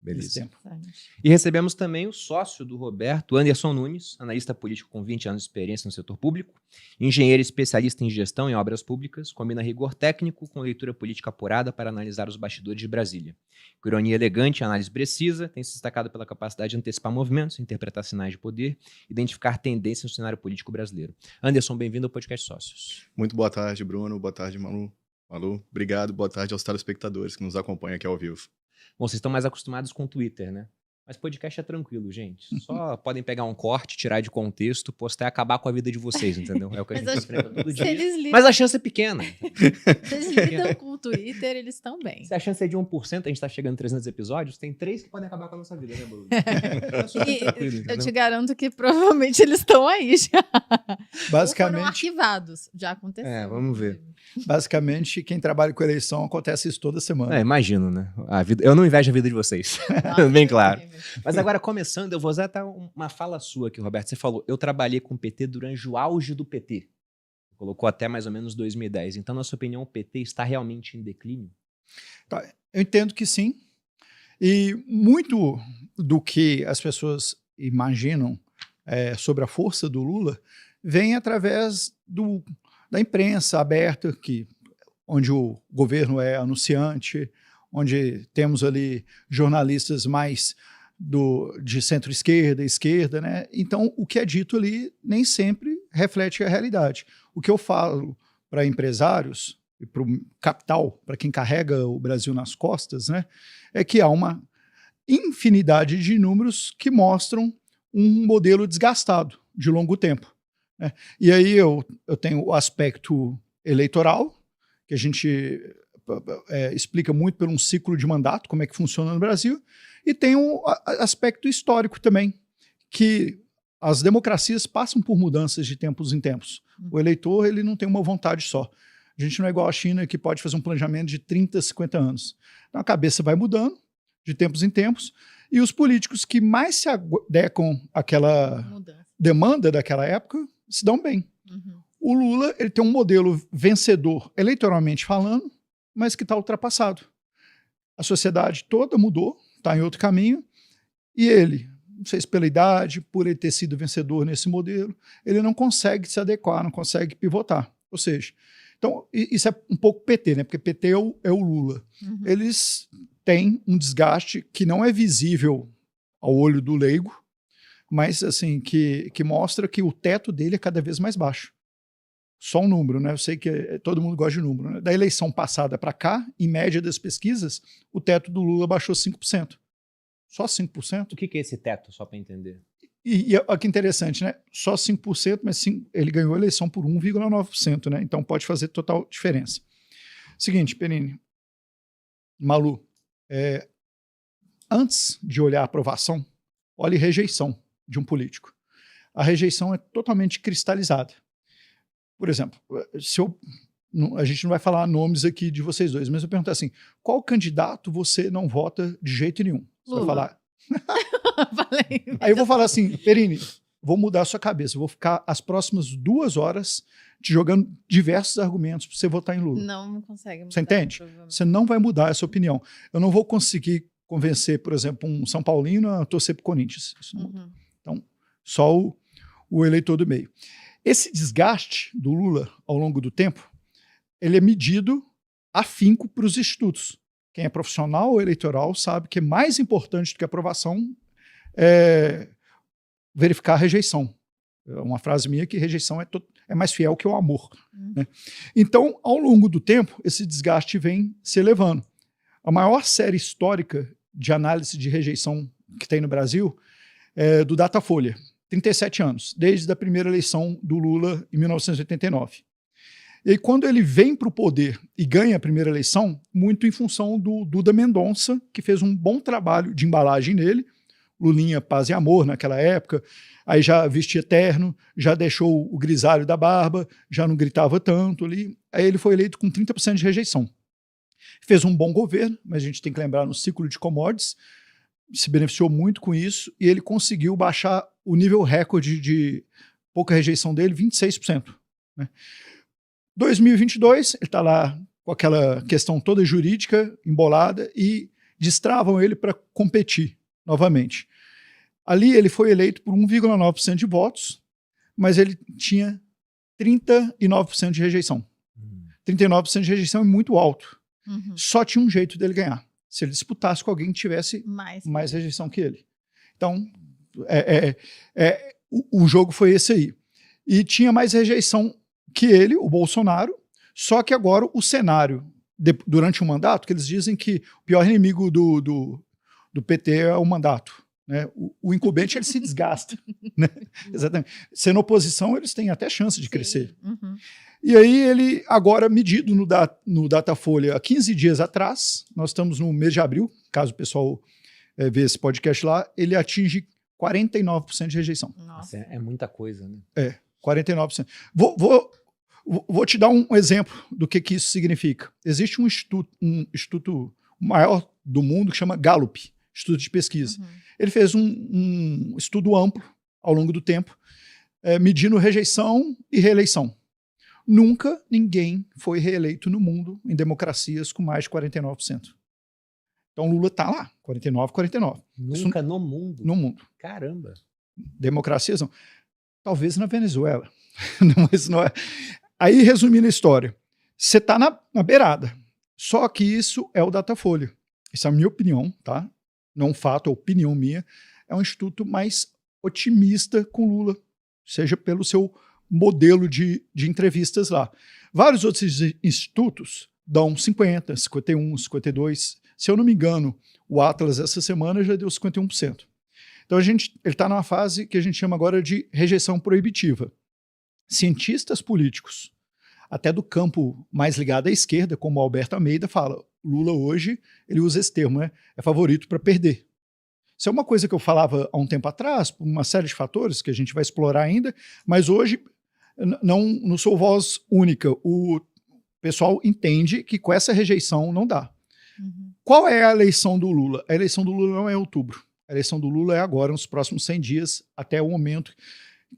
Beleza. tempo. E recebemos também o sócio do Roberto, Anderson Nunes, analista político com 20 anos de experiência no setor público, engenheiro especialista em gestão em obras públicas, combina rigor técnico com leitura política apurada para analisar os bastidores de Brasília. Com ironia elegante e análise precisa, tem se destacado pela capacidade de antecipar movimentos, interpretar sinais de poder, identificar tendências no cenário político brasileiro. Anderson, bem-vindo ao podcast Sócios. Muito boa tarde, Bruno. Boa tarde, Malu. Obrigado. Boa tarde aos telespectadores que nos acompanham aqui ao vivo. Bom, vocês estão mais acostumados com o Twitter, né? Mas podcast é tranquilo, gente. Só podem pegar um corte, tirar de contexto, postar e acabar com a vida de vocês, entendeu? É o que a gente enfrenta todo dia. Mas a chance é pequena. Se eles lidam com o Twitter, eles estão bem. Se a chance é de 1%, a gente tá chegando em 300 episódios, tem 3 que podem acabar com a nossa vida, né, Bruno? Eu te garanto que provavelmente eles estão aí já. Basicamente, ou foram arquivados. Já aconteceu. Vamos ver. Basicamente, quem trabalha com eleição acontece isso toda semana. Imagino, né? Eu não invejo a vida de vocês. Bem claro. Mas agora, começando, eu vou usar uma fala sua aqui, Roberto. Você falou, eu trabalhei com o PT durante o auge do PT. Colocou até mais ou menos 2010. Então, na sua opinião, o PT está realmente em declínio? Tá, eu entendo que sim. E muito do que as pessoas imaginam sobre a força do Lula vem através da imprensa aberta, onde o governo é anunciante, onde temos ali jornalistas mais de centro-esquerda, esquerda, né? Então, o que é dito ali nem sempre reflete a realidade. O que eu falo para empresários e para o capital, para quem carrega o Brasil nas costas, né, é que há uma infinidade de números que mostram um modelo desgastado de longo tempo, né? E aí eu tenho o aspecto eleitoral, que a gente explica muito por um ciclo de mandato, como é que funciona no Brasil, e tem um aspecto histórico também, que as democracias passam por mudanças de tempos em tempos. O eleitor ele não tem uma vontade só. A gente não é igual à China, que pode fazer um planejamento de 30, 50 anos. Então a cabeça vai mudando de tempos em tempos, e os políticos que mais se adequam àquela demanda daquela época se dão bem. O Lula ele tem um modelo vencedor eleitoralmente falando, mas que está ultrapassado. A sociedade toda mudou, está em outro caminho, e ele, não sei se pela idade, por ele ter sido vencedor nesse modelo, ele não consegue se adequar, não consegue pivotar. Ou seja, então, isso é um pouco PT, né? Porque PT é o Lula. Eles têm um desgaste que não é visível ao olho do leigo, mas assim, que mostra que o teto dele é cada vez mais baixo. Só um número, né? Eu sei que todo mundo gosta de número, né? Da eleição passada para cá, em média das pesquisas, o teto do Lula baixou 5%. Só 5%. O que é esse teto, só para entender? E olha que interessante, né? Só 5%, mas sim, ele ganhou a eleição por 1,9%, né? Então pode fazer total diferença. Seguinte, Perini, Malu, antes de olhar a aprovação, olhe rejeição de um político. A rejeição é totalmente cristalizada. Por exemplo, a gente não vai falar nomes aqui de vocês dois, mas eu pergunto assim, qual candidato você não vota de jeito nenhum? Você vai falar... Aí eu vou falar assim, Perini, vou mudar a sua cabeça, vou ficar as próximas 2 horas te jogando diversos argumentos para você votar em Lula. Não consegue mudar. Você entende? Você não vai mudar essa opinião. Eu não vou conseguir convencer, por exemplo, um São Paulino a torcer pro Corinthians. Isso não muda. Então, só o eleitor do meio. Esse desgaste do Lula ao longo do tempo, ele é medido afinco para os institutos. Quem é profissional ou eleitoral sabe que é mais importante do que a aprovação verificar a rejeição. É uma frase minha que rejeição é mais fiel que o amor. Né? Então, ao longo do tempo, esse desgaste vem se elevando. A maior série histórica de análise de rejeição que tem no Brasil é do Datafolha. 37 anos, desde a primeira eleição do Lula em 1989. E aí, quando ele vem para o poder e ganha a primeira eleição, muito em função do Duda Mendonça, que fez um bom trabalho de embalagem nele, Lulinha Paz e Amor naquela época, aí já vestia terno, já deixou o grisalho da barba, já não gritava tanto ali, aí ele foi eleito com 30% de rejeição. Fez um bom governo, mas a gente tem que lembrar no ciclo de commodities, se beneficiou muito com isso, e ele conseguiu baixar o nível recorde de pouca rejeição dele, 26%. Né? 2022, ele está lá com aquela questão toda jurídica embolada, e destravam ele para competir novamente. Ali ele foi eleito por 1,9% de votos, mas ele tinha 39% de rejeição. 39% de rejeição é muito alto. Só tinha um jeito dele ganhar. Se ele disputasse com alguém que tivesse mais rejeição que ele. Então, o jogo foi esse aí. E tinha mais rejeição que ele, o Bolsonaro, só que agora o cenário, durante o mandato, que eles dizem que o pior inimigo do PT é o mandato. Né? O incumbente ele se desgasta. Né? Exatamente. Sendo oposição, eles têm até chance de crescer. E aí ele, agora medido no Datafolha, há 15 dias atrás, nós estamos no mês de abril, caso o pessoal veja esse podcast lá, ele atinge 49% de rejeição. Nossa, é muita coisa, né? 49%. Vou te dar um exemplo do que isso significa. Existe um instituto maior do mundo que chama Gallup, Instituto de Pesquisa. Ele fez um estudo amplo ao longo do tempo, medindo rejeição e reeleição. Nunca ninguém foi reeleito no mundo em democracias com mais de 49%. Então Lula está lá, 49. Nunca isso, no mundo? No mundo. Caramba. Democracias não. Talvez na Venezuela. Mas não é. Aí, resumindo a história, você está na beirada. Só que isso é o Datafolha. Isso é a minha opinião, tá? Não um fato, é opinião minha. É um instituto mais otimista com Lula, seja pelo seu modelo de entrevistas lá. Vários outros institutos dão 50, 51, 52. Se eu não me engano, o Atlas essa semana já deu 51%. Então ele está numa fase que a gente chama agora de rejeição proibitiva. Cientistas políticos, até do campo mais ligado à esquerda, como o Alberto Almeida, fala, Lula hoje, ele usa esse termo, né? É favorito para perder. Isso é uma coisa que eu falava há um tempo atrás, por uma série de fatores que a gente vai explorar ainda, mas hoje não sou voz única. O pessoal entende que com essa rejeição não dá. Qual é a eleição do Lula? A eleição do Lula não é em outubro. A eleição do Lula é agora, nos próximos 100 dias, até o momento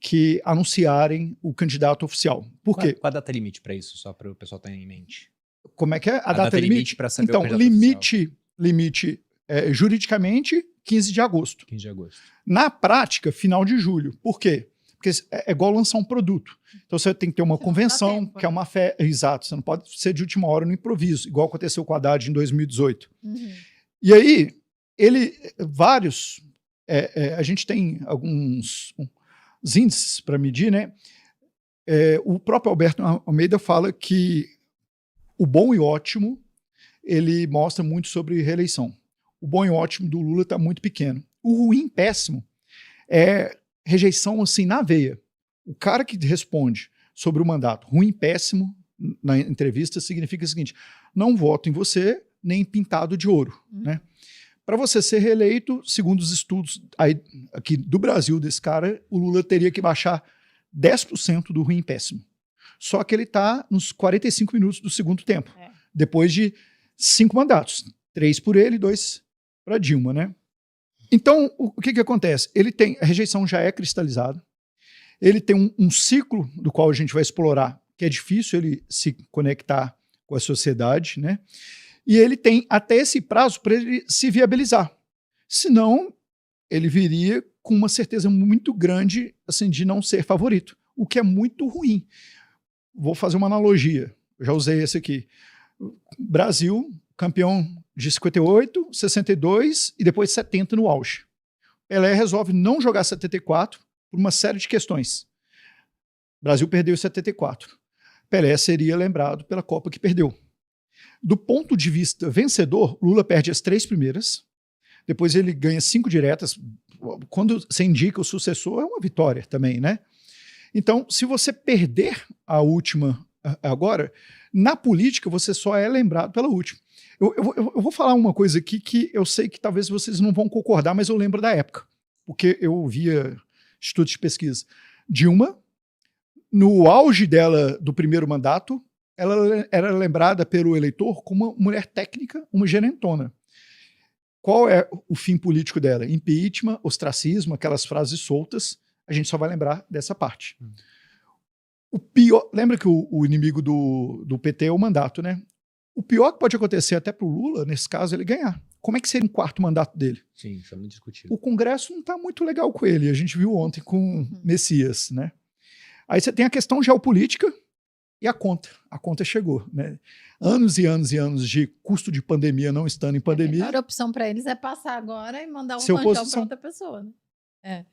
que anunciarem o candidato oficial. Por quê? Qual a data limite para isso, só para o pessoal ter em mente? Como é que é? A data limite para saber então, o candidato limite juridicamente, 15 de agosto. 15 de agosto. Na prática, final de julho. Por quê? Porque é igual lançar um produto. Então você tem que ter uma convenção, que é uma fé. Exato, você não pode ser de última hora no improviso, igual aconteceu com o Haddad em 2018. E aí, a gente tem alguns índices para medir, né? O próprio Alberto Almeida fala que o bom e ótimo, ele mostra muito sobre reeleição. O bom e ótimo do Lula está muito pequeno. O ruim, péssimo, é rejeição assim na veia. O cara que responde sobre o mandato ruim, péssimo, na entrevista, significa o seguinte, não voto em você nem pintado de ouro. Né? Para você ser reeleito, segundo os estudos aqui do Brasil desse cara, o Lula teria que baixar 10% do ruim péssimo. Só que ele está nos 45 minutos do segundo tempo, depois de 5 mandatos. 3 por ele e 2 para Dilma, né? Então, o que acontece? A rejeição já é cristalizada, ele tem um ciclo do qual a gente vai explorar, que é difícil ele se conectar com a sociedade, né? E ele tem até esse prazo para ele se viabilizar. Senão, ele viria com uma certeza muito grande assim, de não ser favorito, o que é muito ruim. Vou fazer uma analogia, eu já usei esse aqui. Brasil, campeão de 58, 62 e depois 70 no auge. Pelé resolve não jogar 74 por uma série de questões. O Brasil perdeu 74. Pelé seria lembrado pela Copa que perdeu. Do ponto de vista vencedor, Lula perde as 3 primeiras, depois ele ganha 5 diretas. Quando você indica o sucessor, é uma vitória também, né? Então, se você perder a última agora, na política você só é lembrado pela última. Eu vou falar uma coisa aqui que eu sei que talvez vocês não vão concordar, mas eu lembro da época, porque eu via estudos de pesquisa. Dilma, no auge dela do primeiro mandato, ela era lembrada pelo eleitor como uma mulher técnica, uma gerentona. Qual é o fim político dela? Impeachment, ostracismo, aquelas frases soltas, a gente só vai lembrar dessa parte. O pior, lembra que o inimigo do PT é o mandato, né? O pior que pode acontecer até para o Lula, nesse caso, é ele ganhar. Como é que seria um quarto mandato dele? Sim, isso é muito discutível. O Congresso não está muito legal com ele. A gente viu ontem com Messias, né? Aí você tem a questão geopolítica e a conta. A conta chegou, né? Anos e anos e anos de custo de pandemia não estando em A pandemia. melhor opção para eles é passar agora e mandar um Ser ranchão para oposição. outra pessoa, né?